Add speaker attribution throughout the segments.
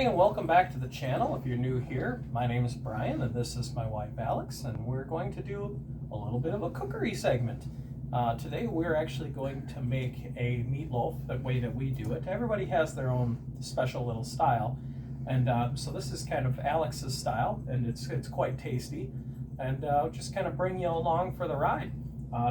Speaker 1: Hey, and welcome back to the channel. If you're new here, my name is Brian and this is my wife Alex, and we're going to do a little bit of a cookery segment. Today we're actually going to make a meatloaf the way that we do it. Everybody has their own special little style, and so this is kind of Alex's style, and it's quite tasty, and just kind of bring you along for the ride.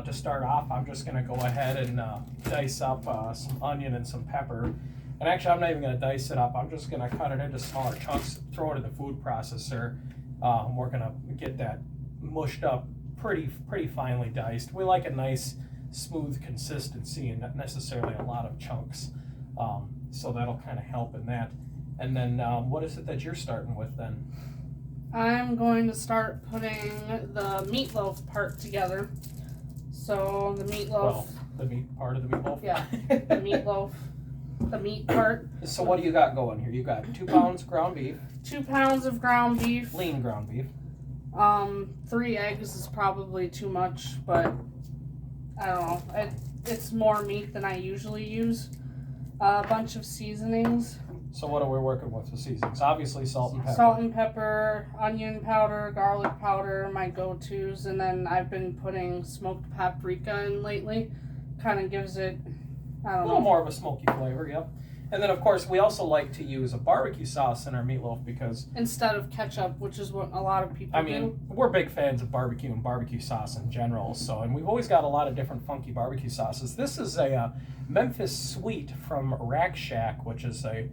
Speaker 1: To start off, I'm just going to go ahead and dice up some onion and some pepper. And actually, I'm not even going to dice it up. I'm just going to cut it into smaller chunks, throw it in the food processor. We're going to get that mushed up pretty finely diced. We like a nice, smooth consistency and not necessarily a lot of chunks. So that'll kind of help in that. And then what is it that you're starting with then?
Speaker 2: I'm going to start putting the meatloaf part together. So the meatloaf.
Speaker 1: Well, the meat part of the meatloaf?
Speaker 2: Yeah, the meatloaf. The meat part.
Speaker 1: So what do you got going here? You got 2 pounds ground beef.
Speaker 2: 2 pounds of ground beef.
Speaker 1: Lean ground beef.
Speaker 2: 3 eggs is probably too much, but I don't know. It's more meat than I usually use. A bunch of seasonings.
Speaker 1: So what are we working with for seasonings? Obviously salt and pepper.
Speaker 2: Salt and pepper, onion powder, garlic powder, my go-tos, and then I've been putting smoked paprika in lately. Kind of gives it, I don't know.
Speaker 1: A little more of a smoky flavor, yep. And then, of course, we also like to use a barbecue sauce in our meatloaf because...
Speaker 2: Instead of ketchup, which is what a lot of people do.
Speaker 1: We're big fans of barbecue and barbecue sauce in general, and we've always got a lot of different funky barbecue sauces. This is a Memphis Sweet from Rack Shack, which is a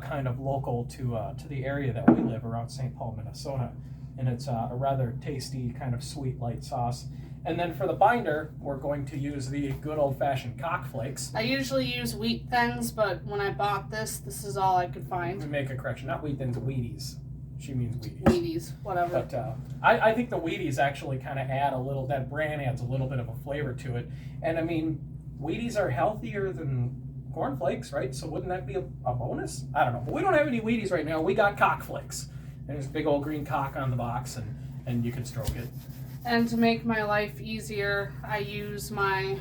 Speaker 1: kind of local to the area that we live around St. Paul, Minnesota. And it's a rather tasty, kind of sweet, light sauce. And then for the binder, we're going to use the good old-fashioned cock flakes.
Speaker 2: I usually use Wheat Thins, but when I bought this is all I could find.
Speaker 1: Let me make a correction. Not Wheat Thins, Wheaties. She means Wheaties.
Speaker 2: Wheaties, whatever.
Speaker 1: But I think the Wheaties actually kind of add a little, that brand adds a little bit of a flavor to it. And I mean, Wheaties are healthier than corn flakes, right? So wouldn't that be a bonus? I don't know. But we don't have any Wheaties right now. We got cock flakes. And there's a big old green cock on the box, and you can stroke it.
Speaker 2: And to make my life easier, I use my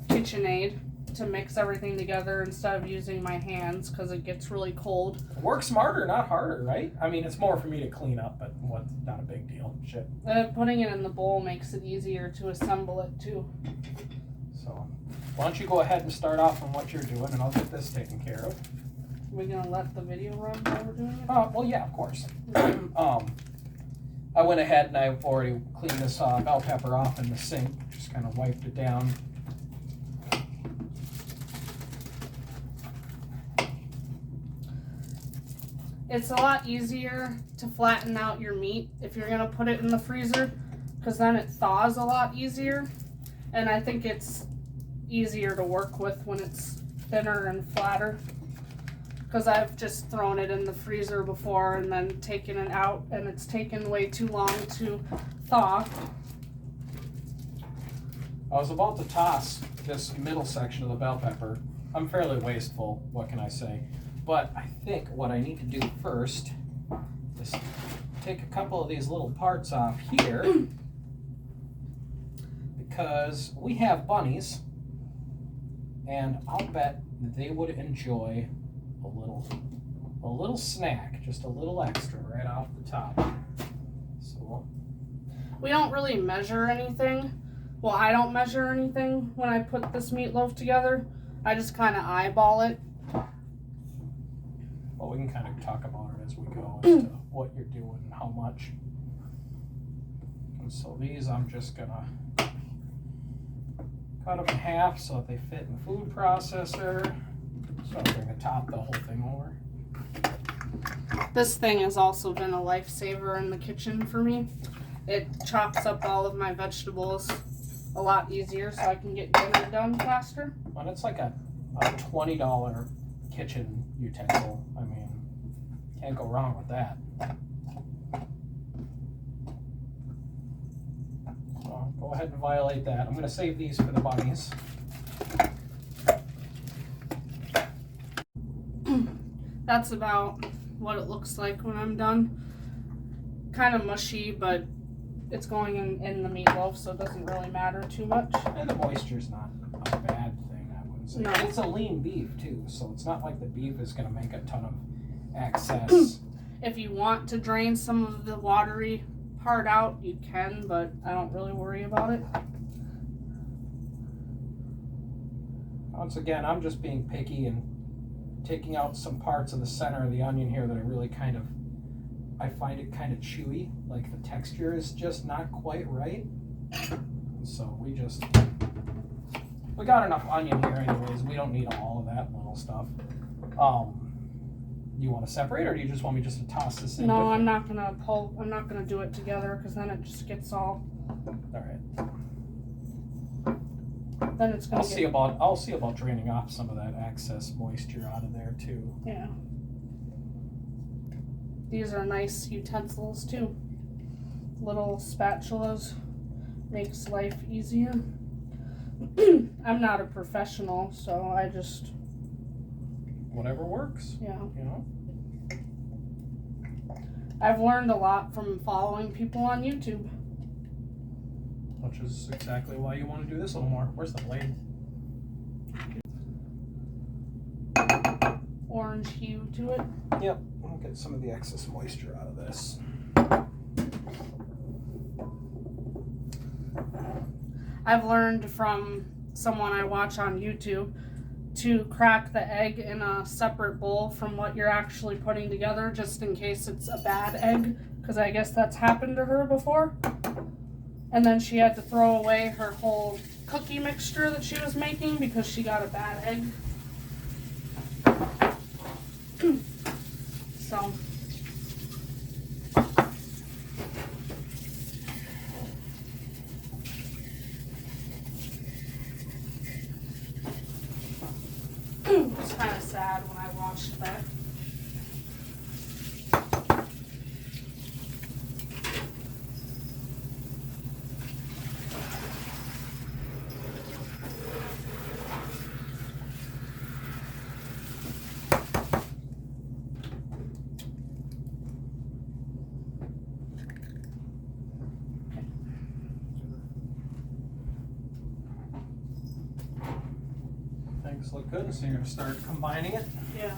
Speaker 2: KitchenAid to mix everything together instead of using my hands because it gets really cold.
Speaker 1: Work smarter, not harder, right? I mean, it's more for me to clean up, but not a big deal. Shit.
Speaker 2: Putting it in the bowl makes it easier to assemble it too.
Speaker 1: So, why don't you go ahead and start off on what you're doing, and I'll get this taken care of.
Speaker 2: Are we gonna let the video run while we're doing it?
Speaker 1: Well, yeah, of course. I went ahead and I've already cleaned this bell pepper off in the sink. Just kind of wiped it down.
Speaker 2: It's a lot easier to flatten out your meat if you're gonna put it in the freezer, because then it thaws a lot easier. And I think it's easier to work with when it's thinner and flatter. Because I've just thrown it in the freezer before and then taken it out, and it's taken way too long to thaw.
Speaker 1: I was about to toss this middle section of the bell pepper. I'm fairly wasteful, what can I say? But I think what I need to do first is take a couple of these little parts off here because we have bunnies, and I'll bet they would enjoy a little snack, just a little extra right off the top. So
Speaker 2: we don't really measure anything. Well, I don't measure anything when I put this meatloaf together. I just kind of eyeball it.
Speaker 1: Well, we can kind of talk about it as we go as to what you're doing and how much. And so these I'm just gonna cut them in half so that they fit in the food processor. So I'm going to top the whole thing over.
Speaker 2: This thing has also been a lifesaver in the kitchen for me. It chops up all of my vegetables a lot easier so I can get dinner done faster.
Speaker 1: And it's like a $20 kitchen utensil. I mean, can't go wrong with that. So go ahead and violate that. I'm going to save these for the bunnies.
Speaker 2: That's about what it looks like when I'm done. Kind of mushy, but it's going in the meatloaf, so it doesn't really matter too much.
Speaker 1: And the moisture's not a bad thing, I wouldn't say.
Speaker 2: No.
Speaker 1: It's a lean beef, too, so it's not like the beef is going to make a ton of excess.
Speaker 2: If you want to drain some of the watery part out, you can, but I don't really worry about it.
Speaker 1: Once again, I'm just being picky and taking out some parts of the center of the onion here that I really I find it kind of chewy, like the texture is just not quite right. And so we got enough onion here anyways. We don't need all of that little stuff. You want to separate, or do you just want me just to toss this in?
Speaker 2: No, I'm not gonna do it together because then it just gets all.
Speaker 1: All right.
Speaker 2: Then it's gonna.
Speaker 1: I'll see about draining off some of that excess moisture out of there too.
Speaker 2: Yeah. These are nice utensils too. Little spatulas makes life easier. I'm not a professional, so I just.
Speaker 1: Whatever works.
Speaker 2: Yeah.
Speaker 1: You know.
Speaker 2: I've learned a lot from following people on YouTube.
Speaker 1: Which is exactly why you want to do this a little more. Where's the blade?
Speaker 2: Orange hue to it.
Speaker 1: Yep. I'll get some of the excess moisture out of this.
Speaker 2: I've learned from someone I watch on YouTube to crack the egg in a separate bowl from what you're actually putting together, just in case it's a bad egg, because I guess that's happened to her before. And then she had to throw away her whole cookie mixture that she was making because she got a bad egg. So it was kind of sad when I watched that.
Speaker 1: Things look good, so you're going to start combining it.
Speaker 2: Yeah.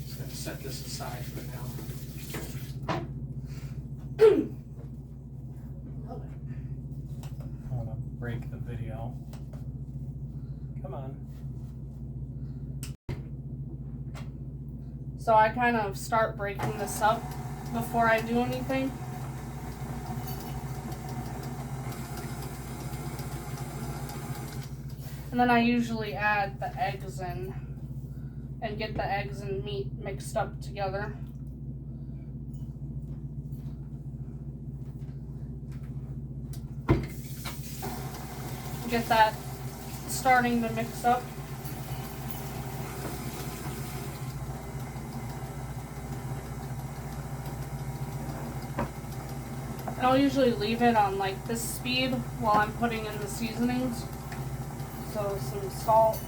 Speaker 1: Just going to set this aside for now.
Speaker 2: Love it.
Speaker 1: I want to break the video. Come on.
Speaker 2: So I kind of start breaking this up before I do anything. And then I usually add the eggs in and get the eggs and meat mixed up together. Get that starting to mix up. I'll usually leave it on like this speed while I'm putting in the seasonings. So some salt,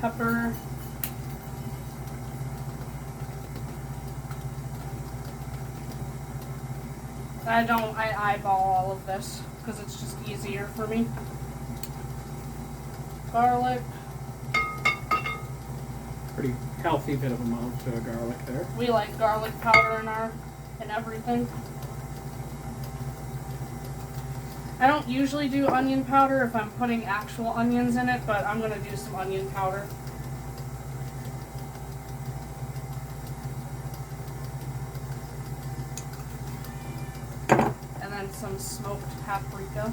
Speaker 2: pepper, I eyeball all of this because it's just easier for me. Garlic.
Speaker 1: Pretty healthy bit of amount of garlic there.
Speaker 2: We like garlic powder in everything. I don't usually do onion powder if I'm putting actual onions in it, but I'm gonna do some onion powder. And then some smoked paprika.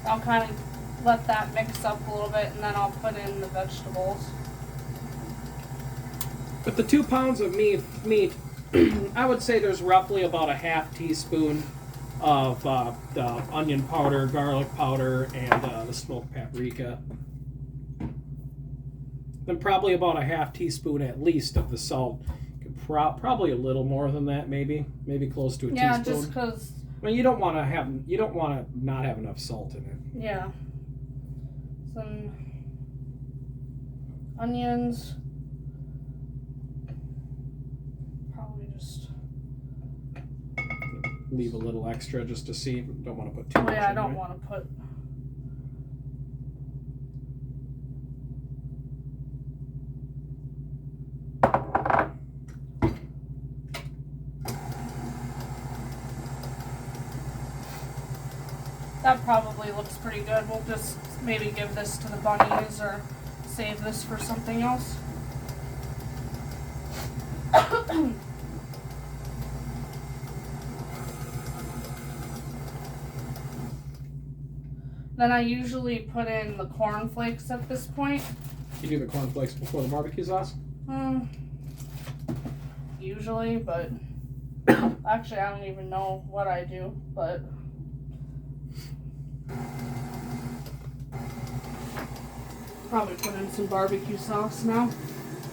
Speaker 2: I'll kind of let that mix up a little bit, and then I'll put in the vegetables.
Speaker 1: With the 2 pounds of meat, I would say there's roughly about a half teaspoon of the onion powder, garlic powder, and the smoked paprika. Then probably about a half teaspoon at least of the salt. Probably a little more than that, maybe close to a teaspoon.
Speaker 2: Yeah, just because
Speaker 3: Well, you don't want to not have enough salt in it.
Speaker 2: Yeah. Some onions. Probably just.
Speaker 3: Leave a little extra just to see. Don't want to put too
Speaker 2: Oh
Speaker 3: much.
Speaker 2: yeah, I
Speaker 3: in,
Speaker 2: don't
Speaker 3: right?
Speaker 2: want to put. That probably looks pretty good. We'll just maybe give this to the bunnies or save this for something else. Then I usually put in the cornflakes at this point.
Speaker 3: You do the cornflakes before the barbecue sauce?
Speaker 2: Usually, but actually I don't even know what I do, but probably put in some barbecue sauce now.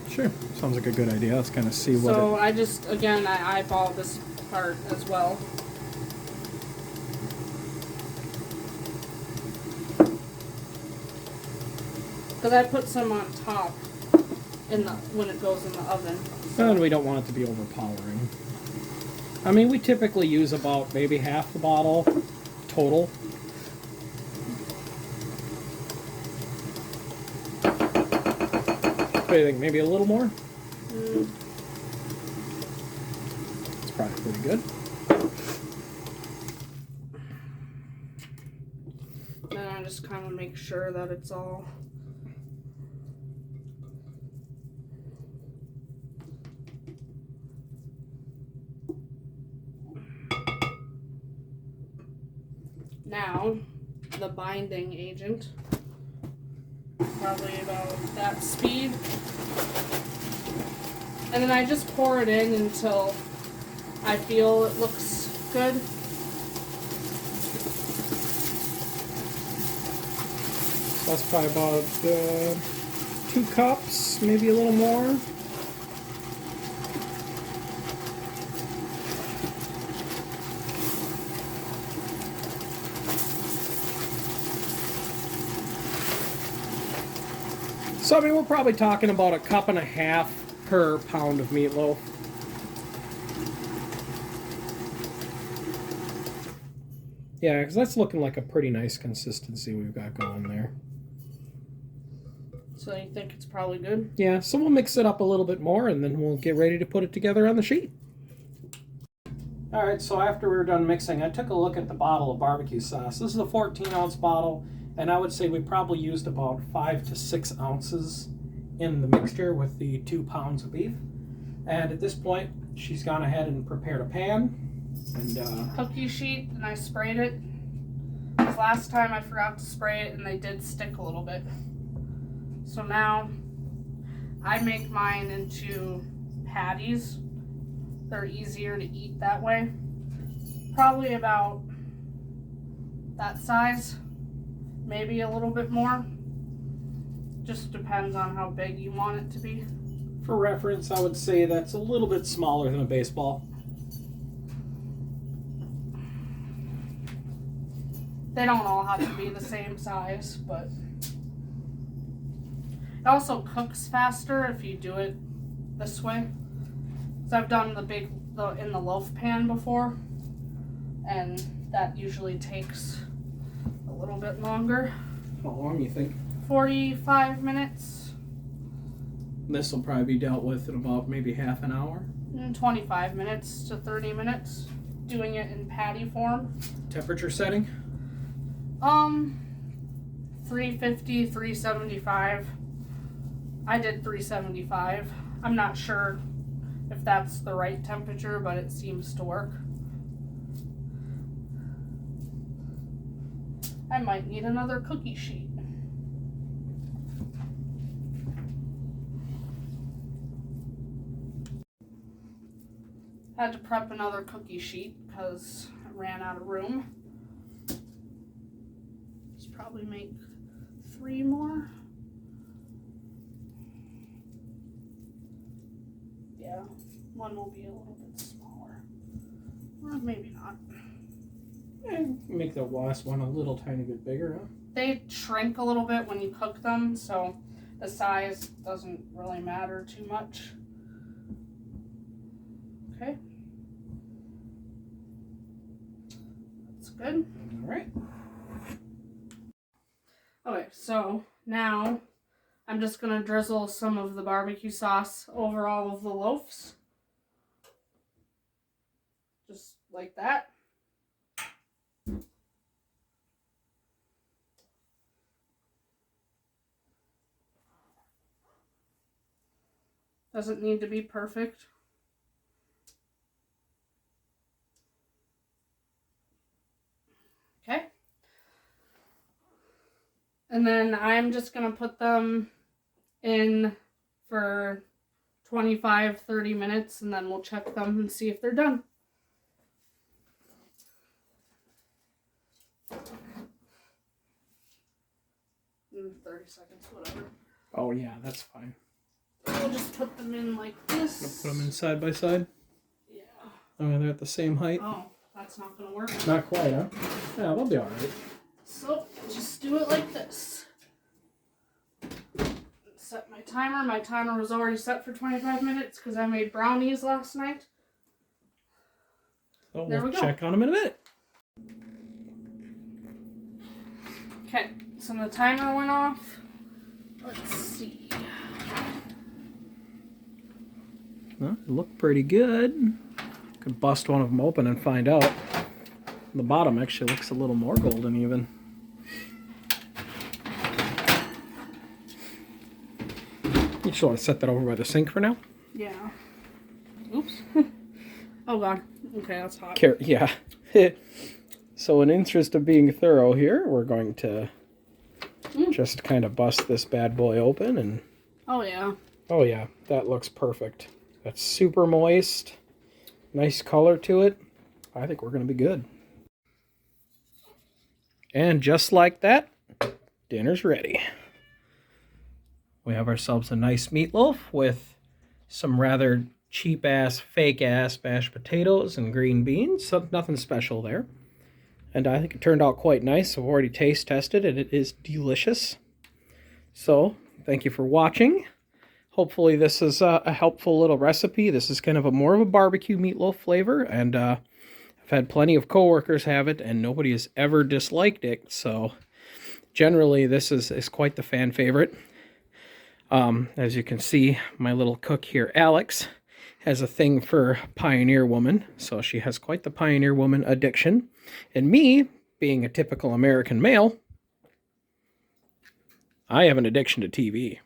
Speaker 3: Sure. Sounds like a good idea. Let's kind of see what.
Speaker 2: So I just, again, I eyeball this part as well. Because I put some on top when it goes in the oven.
Speaker 3: And we don't want it to be overpowering. I mean, we typically use about maybe half the bottle total. What do you think? Maybe a little more? It's probably pretty good.
Speaker 2: Then I just kind of make sure that it's all. Now, the binding agent, probably about that speed. And then I just pour it in until I feel it looks good.
Speaker 3: So that's probably about 2 cups, maybe a little more. So, I mean, we're probably talking about 1.5 cups per pound of meatloaf. Yeah, because that's looking like a pretty nice consistency we've got going there.
Speaker 2: So you think it's probably good?
Speaker 3: Yeah, so we'll mix it up a little bit more, and then we'll get ready to put it together on the sheet. All right, so after we were done mixing, I took a look at the bottle of barbecue sauce. This is a 14-ounce bottle, and I would say we probably used about 5 to 6 ounces in the mixture with the 2 pounds of beef. And at this point, she's gone ahead and prepared a pan. And
Speaker 2: cookie sheet, and I sprayed it. Because last time I forgot to spray it, and they did stick a little bit. So now, I make mine into patties. They're easier to eat that way. Probably about that size, maybe a little bit more. Just depends on how big you want it to be.
Speaker 3: For reference, I would say that's a little bit smaller than a baseball.
Speaker 2: They don't all have to be the same size, but it also cooks faster if you do it this way. So I've done in the loaf pan before, and that usually takes a little bit longer.
Speaker 3: How long do you think?
Speaker 2: 45 minutes.
Speaker 3: This will probably be dealt with in about maybe half an hour.
Speaker 2: 25 minutes to 30 minutes, doing it in patty form.
Speaker 3: Temperature setting?
Speaker 2: 350, 375. I did 375. I'm not sure if that's the right temperature, but it seems to work. I might need another cookie sheet. Had to prep another cookie sheet because I ran out of room. Just probably make 3 more. Yeah, one will be a little bit smaller. Or maybe not.
Speaker 3: And make the last one a little tiny bit bigger, huh?
Speaker 2: They shrink a little bit when you cook them, so the size doesn't really matter too much. Okay. That's good.
Speaker 3: All right.
Speaker 2: Okay, so now I'm just going to drizzle some of the barbecue sauce over all of the loaves. Just like that. Doesn't need to be perfect. Okay. And then I'm just going to put them in for 25-30 minutes, and then we'll check them and see if they're done. In 30 seconds, whatever.
Speaker 3: Oh yeah, that's fine.
Speaker 2: We'll just put them in like this.
Speaker 3: Put them in side by side.
Speaker 2: Yeah.
Speaker 3: Oh, they're at the same height.
Speaker 2: Oh, that's not gonna work.
Speaker 3: Not quite, huh? Yeah, they'll be all right.
Speaker 2: So just do it like this. Set my timer. My timer was already set for 25 minutes because I made brownies last night.
Speaker 3: So
Speaker 2: There
Speaker 3: we'll
Speaker 2: we go.
Speaker 3: check on them in a minute.
Speaker 2: Okay, so the timer went off. Let's see.
Speaker 3: Well, they look pretty good. Could bust one of them open and find out. The bottom actually looks a little more golden even. You just want to set that over by the sink for now?
Speaker 2: Yeah. Oops. Oh god. Okay, that's hot.
Speaker 3: Yeah. So in interest of being thorough here, we're going to just kind of bust this bad boy open and...
Speaker 2: Oh yeah.
Speaker 3: Oh yeah, that looks perfect. That's super moist. Nice color to it. I think we're going to be good. And just like that, dinner's ready. We have ourselves a nice meatloaf with some rather cheap-ass, fake-ass mashed potatoes and green beans. So nothing special there. And I think it turned out quite nice. I've already taste tested and it is delicious. So, thank you for watching. Hopefully this is a helpful little recipe. This is kind of more of a barbecue meatloaf flavor, and I've had plenty of coworkers have it, and nobody has ever disliked it. So generally this is quite the fan favorite. As you can see, my little cook here, Alex, has a thing for Pioneer Woman, so she has quite the Pioneer Woman addiction. And me, being a typical American male, I have an addiction to TV,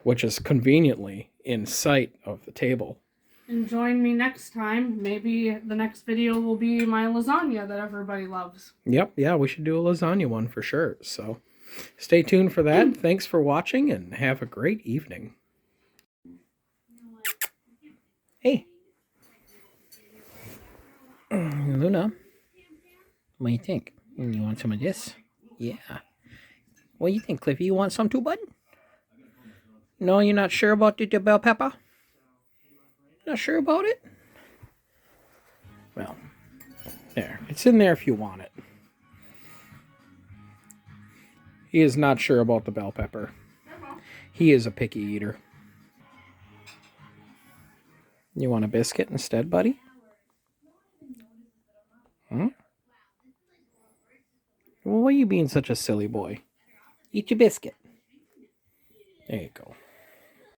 Speaker 3: which is conveniently in sight of the table.
Speaker 2: And join me next time. Maybe the next video will be my lasagna that everybody loves.
Speaker 3: Yep, yeah, we should do a lasagna one for sure. So stay tuned for that. Thanks for watching and have a great evening. Hey. Luna, what do you think? You want some of this? Yeah. What do you think, Cliffy? You want some too, bud? No, you're not sure about the bell pepper? Not sure about it? Well, there. It's in there if you want it. He is not sure about the bell pepper. He is a picky eater. You want a biscuit instead, buddy? Hmm? Well, why are you being such a silly boy? Eat your biscuit. There you go.